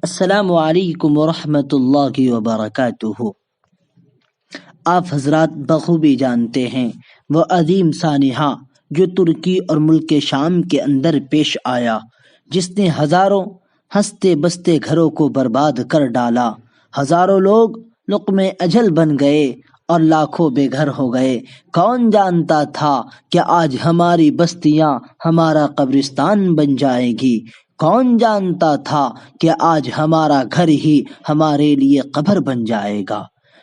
السلام علیکم ورحمۃ اللہ وبرکاتہ۔ آپ حضرات بخوبی جانتے ہیں وہ عظیم سانحہ جو ترکی اور ملک شام کے اندر پیش آیا، جس نے ہزاروں ہنستے بستے گھروں کو برباد کر ڈالا، ہزاروں لوگ لقمے اجل بن گئے اور لاکھوں بے گھر ہو گئے۔ کون جانتا تھا کہ آج ہماری بستیاں ہمارا قبرستان بن جائے گی؟ کون جانتا تھا کہ آج ہمارا گھر ہی ہمارے لیے قبر بن جائے گا؟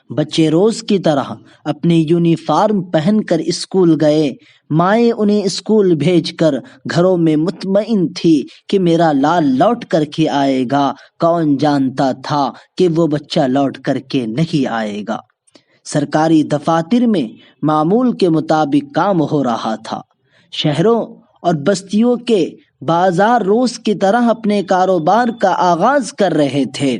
بچے روز کی طرح اپنی یونیفارم پہن کر اسکول گئے، مائیں انہیں اسکول بھیج کر گھروں میں مطمئن تھی کہ میرا لال لوٹ کر کے آئے گا۔ کون جانتا تھا کہ وہ بچہ لوٹ کر کے نہیں آئے گا؟ سرکاری دفاتر میں معمول کے مطابق کام ہو رہا تھا، شہروں اور بستیوں کے بازار روز کی طرح اپنے کاروبار کا آغاز کر رہے تھے۔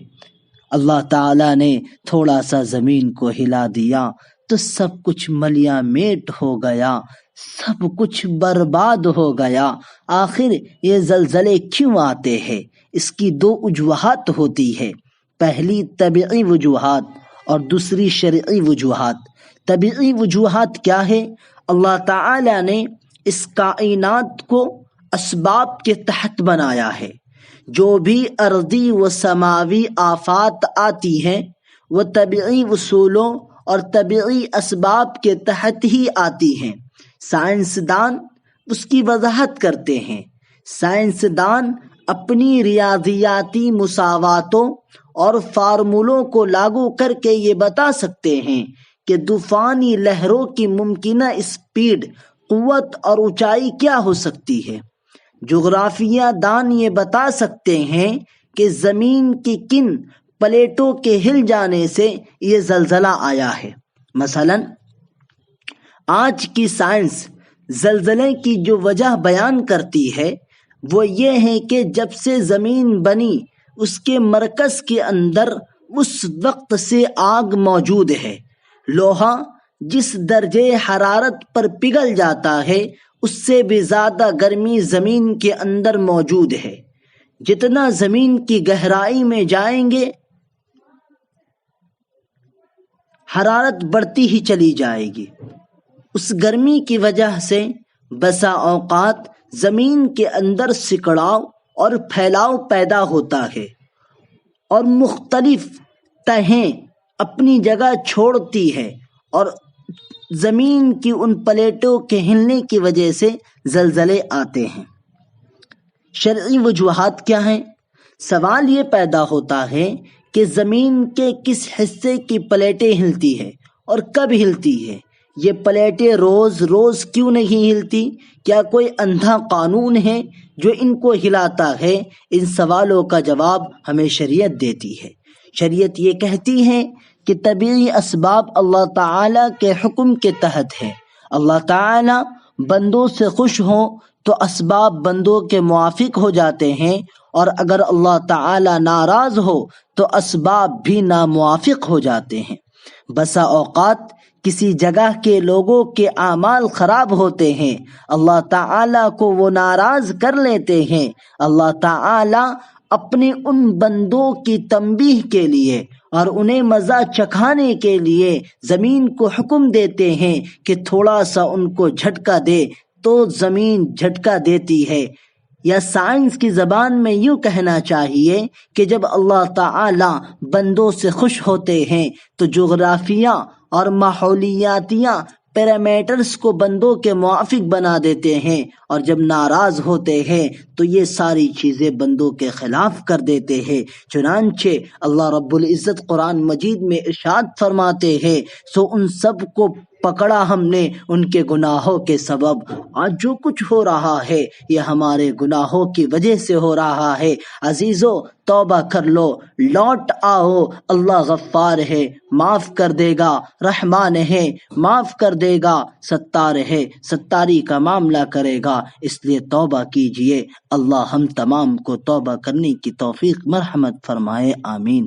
اللہ تعالیٰ نے تھوڑا سا زمین کو ہلا دیا تو سب کچھ ملیاں میٹ ہو گیا، سب کچھ برباد ہو گیا۔ آخر یہ زلزلے کیوں آتے ہیں؟ اس کی دو وجوہات ہوتی ہے، پہلی طبعی وجوہات اور دوسری شرعی وجوہات۔ طبعی وجوہات کیا ہے؟ اللہ تعالیٰ نے اس کائنات کو اسباب کے تحت بنایا ہے۔ جو بھی ارضی و سماوی آفات آتی ہیں وہ طبعی اصولوں اور طبعی اسباب کے تحت ہی آتی ہیں۔ سائنسدان اس کی وضاحت کرتے ہیں۔ سائنسدان اپنی ریاضیاتی مساواتوں اور فارمولوں کو لاگو کر کے یہ بتا سکتے ہیں کہ طوفانی لہروں کی ممکنہ اسپیڈ، قوت اور اونچائی کیا ہو سکتی ہے۔ جغرافیہ دان یہ بتا سکتے ہیں کہ زمین کی کن پلیٹوں کے ہل جانے سے یہ زلزلہ آیا ہے۔ مثلا آج کی سائنس زلزلے کی جو وجہ بیان کرتی ہے وہ یہ ہے کہ جب سے زمین بنی اس کے مرکز کے اندر اس وقت سے آگ موجود ہے۔ لوہا جس درجے حرارت پر پگھل جاتا ہے اس سے بھی زیادہ گرمی زمین کے اندر موجود ہے۔ جتنا زمین کی گہرائی میں جائیں گے حرارت بڑھتی ہی چلی جائے گی۔ اس گرمی کی وجہ سے بسا اوقات زمین کے اندر سکڑاؤ اور پھیلاؤ پیدا ہوتا ہے اور مختلف تہیں اپنی جگہ چھوڑتی ہے اور زمین کی ان پلیٹوں کے ہلنے کی وجہ سے زلزلے آتے ہیں۔ شرعی وجوہات کیا ہیں؟ سوال یہ پیدا ہوتا ہے کہ زمین کے کس حصے کی پلیٹیں ہلتی ہے اور کب ہلتی ہے؟ یہ پلیٹیں روز روز کیوں نہیں ہلتی؟ کیا کوئی اندھا قانون ہے جو ان کو ہلاتا ہے؟ ان سوالوں کا جواب ہمیں شریعت دیتی ہے۔ شریعت یہ کہتی ہے کہ طبعی اسباب اللہ تعالیٰ کے حکم کے تحت ہے۔ اللہ تعالیٰ بندوں سے خوش ہوں تو اسباب بندوں کے موافق ہو جاتے ہیں، اور اگر اللہ تعالیٰ ناراض ہو تو اسباب بھی ناموافق ہو جاتے ہیں۔ بسا اوقات کسی جگہ کے لوگوں کے اعمال خراب ہوتے ہیں، اللہ تعالیٰ کو وہ ناراض کر لیتے ہیں۔ اللہ تعالیٰ اپنے ان بندوں کی تنبیہ کے لیے اور انہیں مزہ چکھانے کے لیے زمین کو حکم دیتے ہیں کہ تھوڑا سا ان کو جھٹکا دے تو زمین جھٹکا دیتی ہے۔ یا سائنس کی زبان میں یوں کہنا چاہیے کہ جب اللہ تعالیٰ بندوں سے خوش ہوتے ہیں تو جغرافیہ اور ماحولیاتیہ پیرامیٹرز کو بندوں کے موافق بنا دیتے ہیں، اور جب ناراض ہوتے ہیں تو یہ ساری چیزیں بندوں کے خلاف کر دیتے ہیں۔ چنانچہ اللہ رب العزت قرآن مجید میں ارشاد فرماتے ہیں، سو ان سب کو پکڑا ہم نے ان کے گناہوں کے سبب۔ آج جو کچھ ہو رہا ہے یہ ہمارے گناہوں کی وجہ سے ہو رہا ہے۔ عزیزو توبہ کر لو، لوٹ آؤ، اللہ غفار ہے، معاف کر دے گا، رحمان ہے، معاف کر دے گا، ستار ہے، ستاری کا معاملہ کرے گا۔ اس لیے توبہ کیجئے۔ اللہ ہم تمام کو توبہ کرنے کی توفیق مرحمت فرمائے، آمین۔